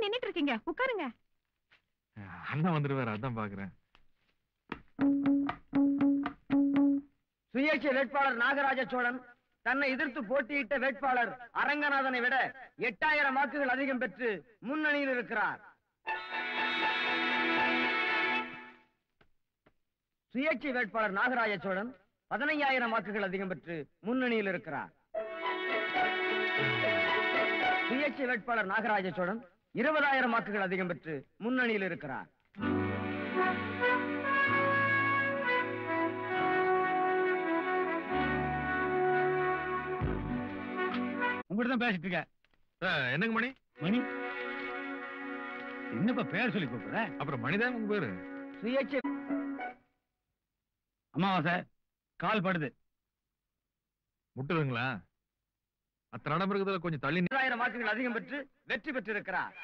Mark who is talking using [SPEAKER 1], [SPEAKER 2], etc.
[SPEAKER 1] நின்னுட்டு இருக்கீங்க? உட்காருங்க.
[SPEAKER 2] அண்ணா வந்துருவாரு, அதான் பாக்குறேன்.
[SPEAKER 3] சுயேட்சை வேட்பாளர் நாகராஜ சோழன் தன்னை எதிர்த்து போட்டியிட்ட வேட்பாளர் அரங்கநாதனை விட 8000 வாக்குகள் அதிகம் பெற்று முன்னணியில் இருக்கிறார். சுயேட்சை வேட்பாளர் நாகராஜ சோழன் 15000 வாக்குகள் அதிகம் பெற்று முன்னணியில் இருக்கிறார். சுயேட்சை வேட்பாளர் நாகராஜ சோழன் 20000 வாக்குகள் அதிகம் பெற்று முன்னணியில் இருக்கிறார்.
[SPEAKER 4] உங்ககிட்ட தான் பேசிட்டு இருக்க.
[SPEAKER 2] என்னங்க மணி?
[SPEAKER 4] மணி என்னப்பா பேர் சொல்லி கூப்பிடுற?
[SPEAKER 2] அப்புறம் மணிதான் உங்க பேரு.
[SPEAKER 3] சுயேட்சை
[SPEAKER 4] அமாவாசை கால் படுது.
[SPEAKER 2] முட்டுதுங்களா? அத்தனை நடம் இருக்கிறதுல கொஞ்சம் தள்ளி
[SPEAKER 3] 1000 வாக்குகள் அதிகம் பெற்று வெற்றி பெற்றிருக்கிறார்.